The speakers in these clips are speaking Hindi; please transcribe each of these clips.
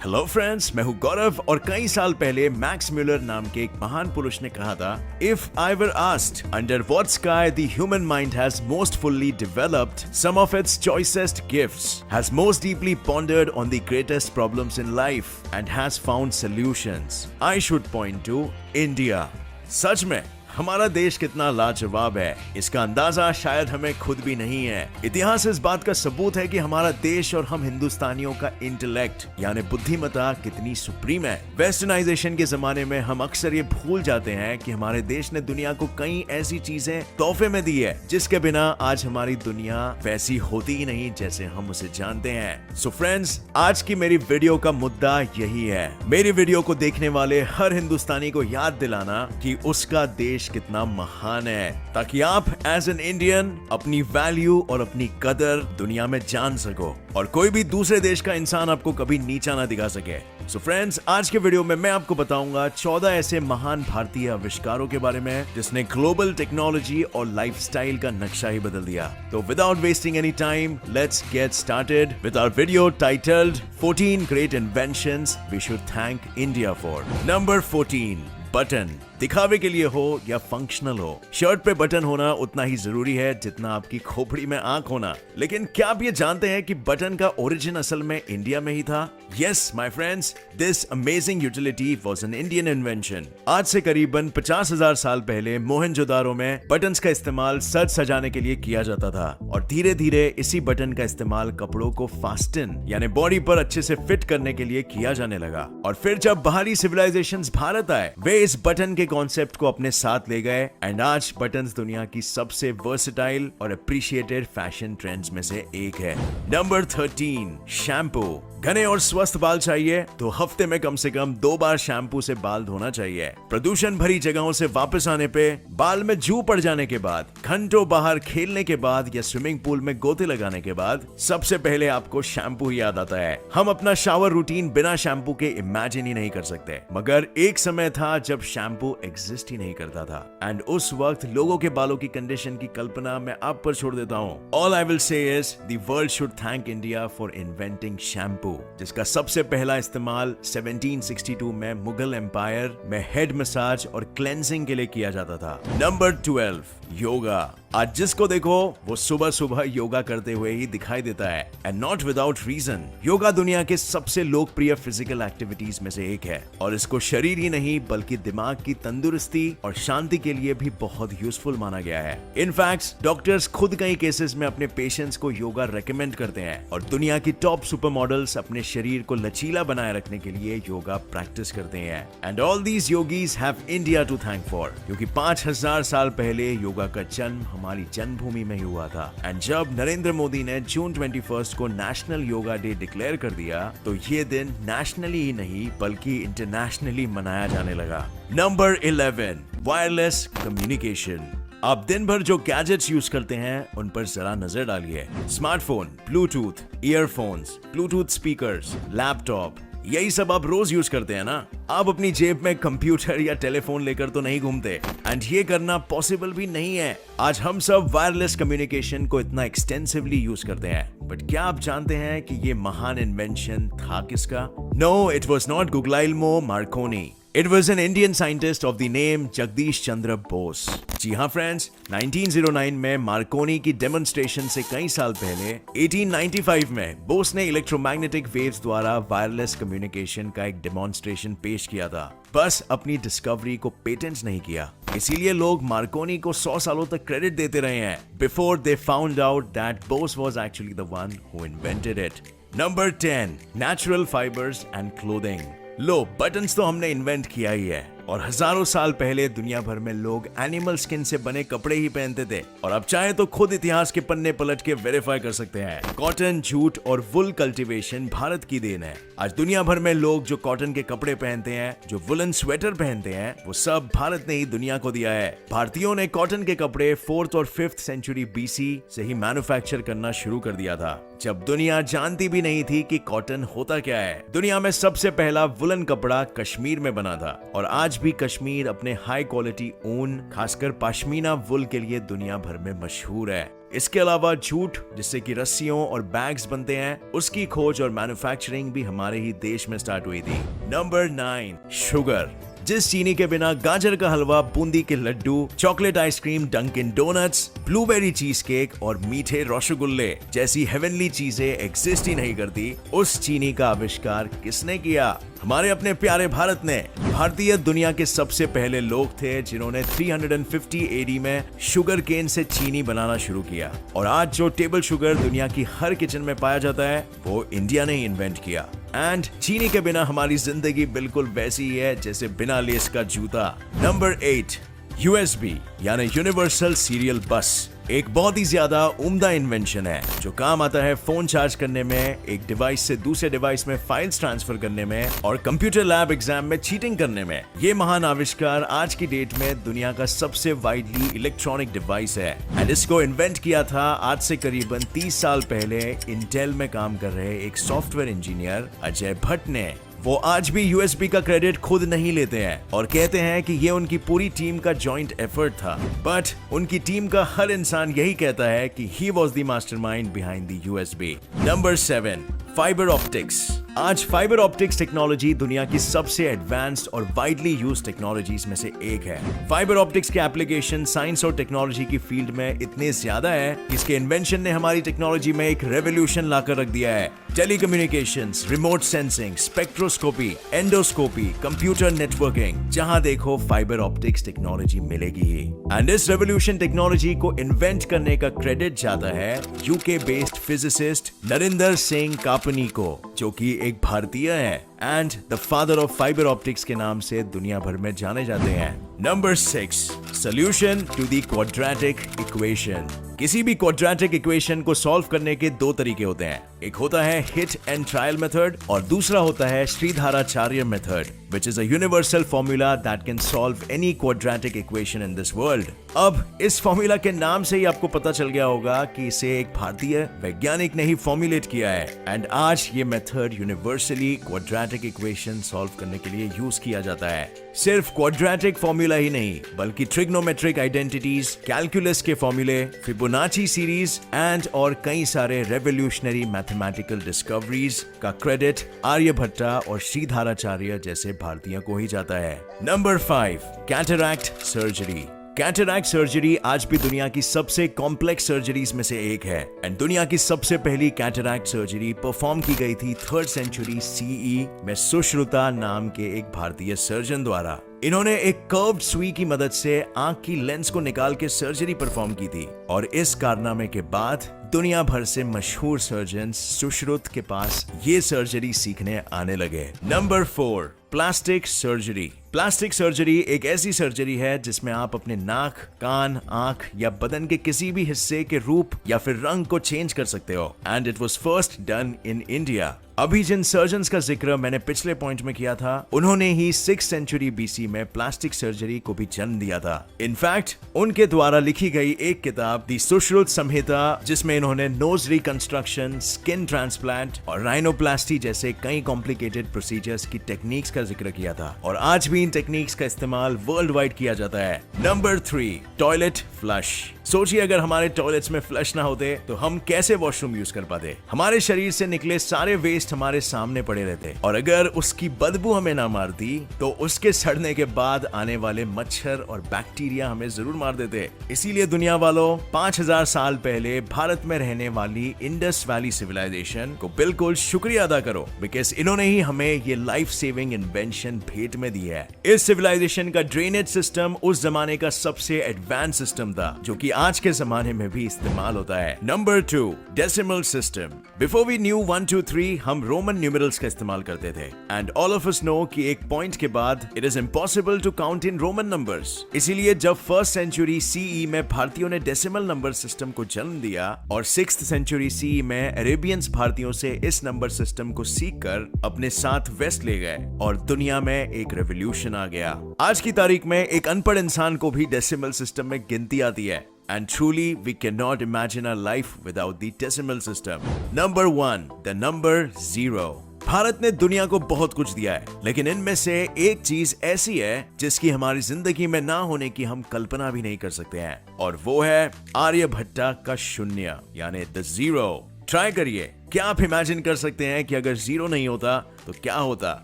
हेलो फ्रेंड्स, मैं हूं गौरव और कई साल पहले मैक्स म्यूलर नाम के एक महान पुरुष ने कहा था, if I were asked under what sky the human mind has most fully developed, some of its choicest gifts, has most deeply pondered on the greatest problems in life and has found solutions, I should point to India. सच में हमारा देश कितना लाजवाब है, इसका अंदाजा शायद हमें खुद भी नहीं है। इतिहास इस बात का सबूत है कि हमारा देश और हम हिंदुस्तानियों का इंटेलेक्ट यानी बुद्धिमत्ता कितनी सुप्रीम है। वेस्टर्नाइजेशन के जमाने में हम अक्सर ये भूल जाते हैं कि हमारे देश ने दुनिया को कई ऐसी चीजें तोहफे में दी है जिसके बिना आज हमारी दुनिया वैसी होती ही नहीं जैसे हम उसे जानते हैं। सो फ्रेंड्स, आज की मेरी वीडियो का मुद्दा यही है। मेरी वीडियो को देखने वाले हर हिंदुस्तानी को याद दिलाना कि उसका देश कितना महान है, ताकि आप एज एन इंडियन अपनी वैल्यू और अपनी कदर दुनिया में जान सको और कोई भी दूसरे देश का इंसान आपको कभी नीचा ना दिखा सके। सो फ्रेंड्स, आज के वीडियो में मैं आपको बताऊंगा 14 ऐसे महान भारतीय आविष्कारों के बारे में जिसने ग्लोबल टेक्नोलॉजी और लाइफस्टाइल का नक्शा ही बदल दिया। तो without wasting any time, let's get started with our video titled 14 great inventions we should thank India for. Number 14, button. दिखावे के लिए हो या फंक्शनल हो, शर्ट पे बटन होना उतना ही जरूरी है जितना आपकी खोपड़ी में आंख होना। लेकिन क्या आप ये जानते हैं कि बटन का ओरिजिन असल में इंडिया में ही था? Yes my friends, this amazing utility was an Indian invention. आज से करीबन 50,000 साल पहले मोहनजोदारो में बटन्स का इस्तेमाल सज सजाने के लिए किया जाता था और धीरे धीरे इसी बटन का इस्तेमाल कपड़ों को फास्टन यानी बॉडी पर अच्छे से फिट करने के लिए किया जाने लगा। और फिर जब बाहरी सिविलाइजेशंस भारत आए, वे इस बटन के कॉन्सेप्ट को अपने साथ ले गए एंड आज बटन्स दुनिया की सबसे वर्सेटाइल और अप्रिशिएटेड फैशन ट्रेंड्स में से एक है। Number 13, shampoo. घने और स्वस्थ बाल चाहिए तो हफ्ते में कम से कम 2 बार शैम्पू से बाल धोना चाहिए। प्रदूषण भरी जगहों से वापस आने पे, बाल में जू पड़ जाने के बाद, घंटों बाहर खेलने के बाद या स्विमिंग पूल में गोते लगाने के बाद सबसे पहले आपको शैम्पू ही याद आता है। हम अपना शावर रूटीन बिना शैम्पू के इमेजिन ही नहीं कर सकते, मगर एक समय था जब शैम्पू एग्जिस्ट ही नहीं करता था एंड उस वक्त लोगों के बालों की कंडीशन की कल्पना मैं आप पर छोड़ देता हूँ। All I will say is the world should thank India for inventing shampoo, जिसका सबसे पहला इस्तेमाल 1762 में मुगल एम्पायर में हेड मसाज और क्लेंजिंग के लिए किया जाता था। नंबर 12, योगा। आज जिसको देखो वो सुबह सुबह योगा करते हुए ही दिखाई देता है and not without reason. Yoga दुनिया के सबसे लोकप्रिय फिजिकल एक्टिविटीज में से एक है और इसको शरीर ही नहीं बल्कि दिमाग की तंदुरुस्ती और शांति के लिए भी बहुत यूजफुल माना गया है। इनफैक्ट डॉक्टर्स खुद कई केसेस में अपने पेशेंट्स को योगा रेकमेंड करते हैं और दुनिया की टॉप सुपर मॉडल्स अपने शरीर को लचीला बनाए रखने के लिए योगा प्रैक्टिस करते हैं। And all these yogis have India to thank for, क्योंकि 5000 साल पहले योगा का जन्म हमारी जन्मभूमि में ही हुआ था। एंड जब नरेंद्र मोदी ने जून 21 को नेशनल योगा डे डिक्लेयर कर दिया तो ये दिन नेशनली ही नहीं बल्कि इंटरनेशनली मनाया जाने लगा। Number 11, wireless communication. आप दिन भर जो गैजेट्स यूज करते हैं उन पर जरा नजर डालिए। Smartphone, Bluetooth, earphones, Bluetooth speakers, laptop, यही सब आप रोज यूज करते हैं ना। आप अपनी जेब में कंप्यूटर या टेलीफोन लेकर तो नहीं घूमते एंड ये करना पॉसिबल भी नहीं है। आज हम सब वायरलेस कम्युनिकेशन को इतना एक्सटेंसिवली यूज करते हैं, बट क्या आप जानते हैं कि ये महान इन्वेंशन था किसका? No, it was not Guglielmo Marconi. It was an Indian scientist of the name Jagadish Chandra Bose. जी हाँ फ्रेंड्स, 1909 में मार्कोनी की डेमोन्स्ट्रेशन से कई साल पहले 1895 में बोस ने इलेक्ट्रोमैग्नेटिक वेव्स द्वारा वायरलेस कम्युनिकेशन का एक डेमोन्स्ट्रेशन पेश किया था। बस अपनी डिस्कवरी को पेटेंट नहीं किया, इसीलिए लोग मार्कोनी को 100 सालों तक क्रेडिट देते रहे हैं before they found out that Bose was actually the one who invented it. Number 10, natural fibres and clothing. Low, buttons तो हमने इन्वेंट किया ही है और हजारों साल पहले दुनिया भर में लोग एनिमल स्किन से बने कपड़े ही पहनते थे और अब चाहे तो खुद इतिहास के पन्ने पलट के वेरीफाई कर सकते हैं। कॉटन, जूट और वुल कल्टीवेशन भारत की देन है। आज दुनिया भर में लोग जो कॉटन के कपड़े पहनते हैं, जो वुलन स्वेटर पहनते हैं, वो सब भारत ने ही दुनिया को दिया है। भारतीयों ने कॉटन के कपड़े 4th और 5th सेंचुरी BC से ही मैन्युफैक्चर करना शुरू कर दिया था, जब दुनिया जानती भी नहीं थी कि कॉटन होता क्या है। दुनिया में सबसे पहला वुलन कपड़ा कश्मीर में बना था और आज भी कश्मीर अपने हाई क्वालिटी ऊन, खासकर पश्मीना वुल के लिए दुनिया भर में मशहूर है। इसके अलावा जूट, जिससे कि रस्सियों और बैग्स बनते हैं, उसकी खोज और मैन्युफैक्चरिंग भी हमारे ही देश में स्टार्ट हुई थी। Number 9, sugar. जिस चीनी के बिना गाजर का हलवा, बूंदी के लड्डू, chocolate ice cream, Dunkin donuts, blueberry cheese cake और मीठे रसगुल्ले जैसी हेवनली चीजें एग्जिस्ट ही नहीं करती, उस चीनी का आविष्कार किसने किया? हमारे अपने प्यारे भारत ने। भारतीय दुनिया के सबसे पहले लोग थे जिन्होंने 350 एडी में शुगर केन से चीनी बनाना शुरू किया। और आज जो टेबल शुगर दुनिया की हर किचन में पाया जाता है, वो इंडिया ने ही इन्वेंट किया। एंड चीनी के बिना हमारी जिंदगी बिल्कुल वैसी ही है जैसे बिना लेस का जूता। नंबर 8, USB यानी यूनिवर्सल सीरियल बस। एक बहुत ही ज्यादा उम्दा इन्वेंशन है जो काम आता है फोन चार्ज करने में, एक डिवाइस से दूसरे डिवाइस में फाइल्स ट्रांसफर करने में और कंप्यूटर लैब एग्जाम में चीटिंग करने में। ये महान आविष्कार आज की डेट में दुनिया का सबसे वाइडली इलेक्ट्रॉनिक डिवाइस है। एंड इसको इन्वेंट किया था आज से करीबन 30 साल पहले इंटेल में काम कर रहे एक सॉफ्टवेयर इंजीनियर अजय भट्ट ने। वो आज भी USB का क्रेडिट खुद नहीं लेते हैं और कहते हैं कि ये उनकी पूरी टीम का जॉइंट एफर्ट था। बट उनकी टीम का हर इंसान यही कहता है कि he was the mastermind behind the USB। Number 7, fibre optics. आज फाइबर ऑप्टिक्स टेक्नोलॉजी दुनिया की सबसे एडवांस्ड और वाइडली यूज्ड टेक्नोलॉजीज में से एक है। फाइबर ऑप्टिक्स के एप्लीकेशन साइंस और टेक्नोलॉजी की फील्ड में इतने ज्यादा है कि इसके इन्वेंशन ने हमारी टेक्नोलॉजी में एक रेवोल्यूशन लाकर रख दिया है। Telecommunications, remote sensing, spectroscopy, endoscopy, computer networking, जहां देखो फाइबर ऑप्टिक्स टेक्नोलॉजी मिलेगी ही। एंड इस रेवोल्यूशन टेक्नोलॉजी को इन्वेंट करने का क्रेडिट जाता है UK based physicist Narendra Singh Kapany को, जो कि एक भारतीय है and the father of fibre optics के नाम से दुनिया भर में जाने जाते हैं। Number 6, solution to the quadratic equation. किसी भी क्वाड्रेटिक इक्वेशन को सॉल्व करने के दो तरीके होते हैं। एक होता है हिट एंड ट्रायल मेथड और दूसरा होता है Shridharacharya method, which is a universal formula that can solve any quadratic equation in this world। अब इस फॉर्मूला के नाम से ही आपको पता चल गया होगा कि इसे एक भारतीय वैज्ञानिक ने ही फॉर्मुलेट किया है। एंड आज ये method universally quadratic equation solve करने के लिए यूज किया जाता है। सिर्फ क्वाड्रेटिक फॉर्मूला ही नहीं, बल्कि ट्रिग्नोमेट्रिक आइडेंटिटीज, कैलकुलस के फॉर्मूले, फिबोनाची सीरीज एंड और कई सारे रेवोल्यूशनरी मैथमेटिकल डिस्कवरीज का क्रेडिट आर्यभट्टा और श्रीधराचार्य जैसे भारतीयों को ही जाता है। Number 5, cataract surgery. Cataract surgery आज भी दुनिया की सबसे कॉम्प्लेक्स सर्जरीज में से एक है एंड दुनिया की सबसे पहली कैटरैक्ट सर्जरी परफॉर्म की गई थी 3rd सेंचुरी CE में सुश्रुता नाम के एक भारतीय सर्जन द्वारा। इन्होंने एक कर्व्ड सुई की मदद से आंख की लेंस को निकाल के सर्जरी परफॉर्म की थी और इस कारनामे के बाद दुनिया भर से मशहूर सर्जन सुश्रुत के पास ये सर्जरी सीखने आने लगे। Number 4, plastic surgery. Plastic surgery एक ऐसी सर्जरी है जिसमें आप अपने नाक, कान, आंख या बदन के किसी भी हिस्से के रूप या फिर रंग को चेंज कर सकते हो and it was first done in India. अभी जिन सर्जन्स का जिक्र मैंने पिछले पॉइंट में किया था, उन्होंने ही 6th सेंचुरी BC में प्लास्टिक सर्जरी को भी जन्म दिया था। इनफैक्ट उनके द्वारा लिखी गई एक किताब दी सुश्रुत संहिता, जिसमें इन्होंने नोज रिकंस्ट्रक्शन, स्किन ट्रांसप्लांट और राइनोप्लास्टी जैसे कई कॉम्प्लिकेटेड प्रोसीजर्स की टेक्निक्स का जिक्र किया था और आज भी इन टेक्निक्स का इस्तेमाल वर्ल्ड वाइड किया जाता है। Number 3, toilet flush. सोचिए अगर हमारे टॉयलेट्स में फ्लश ना होते तो हम कैसे वॉशरूम यूज कर पाते। हमारे शरीर से निकले सारे वेस्ट हमारे सामने पड़े रहते और अगर उसकी बदबू हमें ना मारती तो उसके सड़ने के बाद आने वाले मच्छर और बैक्टीरिया हमें जरूर मार देते। इसीलिए दुनिया वालों, 5000 साल पहले भारत में रहने वाली इंडस वैली सिविलाइजेशन को बिल्कुल शुक्रिया अदा करो, बिकॉज इन्होंने ही हमें ये लाइफ सेविंग इन्वेंशन भेंट में दी है। इस सिविलाइजेशन का ड्रेनेज सिस्टम उस जमाने का सबसे एडवांस सिस्टम था जो कि आज के जमाने में भी इस्तेमाल होता है। Number 2, decimal system. Before we knew 1 2 3 हम रोमन न्यूमेरल्स का इस्तेमाल करते थे and all of us know कि एक पॉइंट के बाद it is impossible to count in Roman numbers. इसीलिए जब 1st सेंचुरी CE में भारतीयों ने डेसिमल नंबर सिस्टम को जन्म दिया और 6th सेंचुरी CE में अरेबियंस भारतीयों से इस नंबर सिस्टम को सीखकर अपने साथ वेस्ट ले गए और दुनिया में एक रेवोल्यूशन आ गया। आज की तारीख में एक अनपढ़ इंसान को भी डेसिमल सिस्टम में गिनती आती है। And truly, we cannot imagine our life without the decimal system. Number 1, the number 0. Bharat ने दुनिया को बहुत कुछ दिया है, लेकिन इनमें से एक चीज ऐसी है जिसकी हमारी जिंदगी में ना होने की हम कल्पना भी नहीं कर सकते हैं, और वो है आर्यभट्टा का शून्य, यानी द जीरो। ट्राई करिए, क्या आप इमेजिन कर सकते हैं कि अगर जीरो नहीं होता तो क्या होता?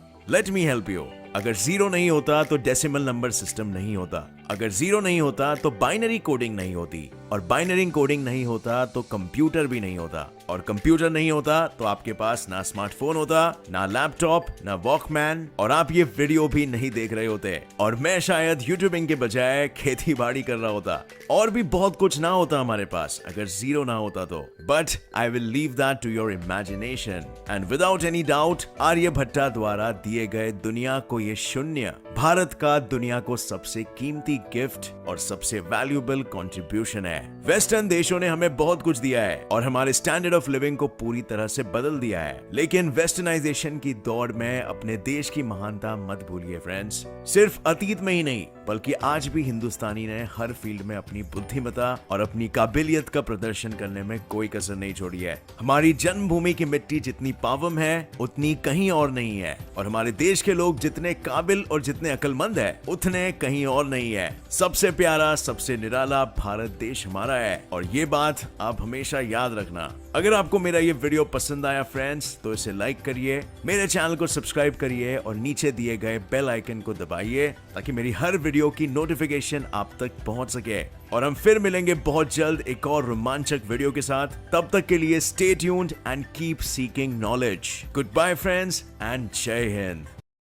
Let me help you. अगर जीरो नहीं होता तो डेसिमल नंबर सिस्टम नहीं होता, अगर जीरो नहीं होता तो बाइनरी कोडिंग नहीं होती, और बाइनरी कोडिंग नहीं होता तो कंप्यूटर भी नहीं होता, और कंप्यूटर नहीं होता तो आपके पास ना स्मार्टफोन होता, ना लैपटॉप, ना वॉकमैन, और आप ये वीडियो भी नहीं देख रहे होते, और मैं शायद यूट्यूबिंग के बजाय खेती बाड़ी कर रहा होता, और भी बहुत कुछ ना होता हमारे पास अगर जीरो ना होता तो। But I will leave that to your imagination, and without any doubt Aryabhatta द्वारा दिए गए दुनिया को ये शून्य भारत का दुनिया को सबसे कीमती गिफ्ट और सबसे वैल्यूएबल कंट्रीब्यूशन है। वेस्टर्न देशों ने हमें बहुत कुछ दिया है और हमारे स्टैंडर्ड ऑफ लिविंग को पूरी तरह से बदल दिया है, लेकिन वेस्टर्नाइजेशन की दौड़ में अपने देश की महानता मत भूलिए फ्रेंड्स। सिर्फ अतीत में ही नहीं बल्कि आज भी हिंदुस्तानी ने हर फील्ड में अपनी बुद्धिमत्ता और अपनी काबिलियत का प्रदर्शन करने में कोई कसर नहीं छोड़ी है। हमारी जन्मभूमि की मिट्टी जितनी पावन है उतनी कहीं और नहीं है, और हमारे देश के लोग जितने काबिल और जितने अक्लमंद है उतने कहीं और नहीं है। सबसे प्यारा, सबसे निराला भारत देश हमारा है, और ये बात आप हमेशा याद रखना। अगर आपको मेरा ये वीडियो पसंद आया फ्रेंड्स तो इसे लाइक करिए, मेरे चैनल को सब्सक्राइब करिए और नीचे दिए गए बेल आइकन को दबाइए ताकि मेरी हर वीडियो की नोटिफिकेशन आप तक पहुंच सके। और हम फिर मिलेंगे बहुत जल्द एक और रोमांचक वीडियो के साथ। तब तक के लिए stay tuned and keep seeking knowledge. Good bye friends and जय हिंद।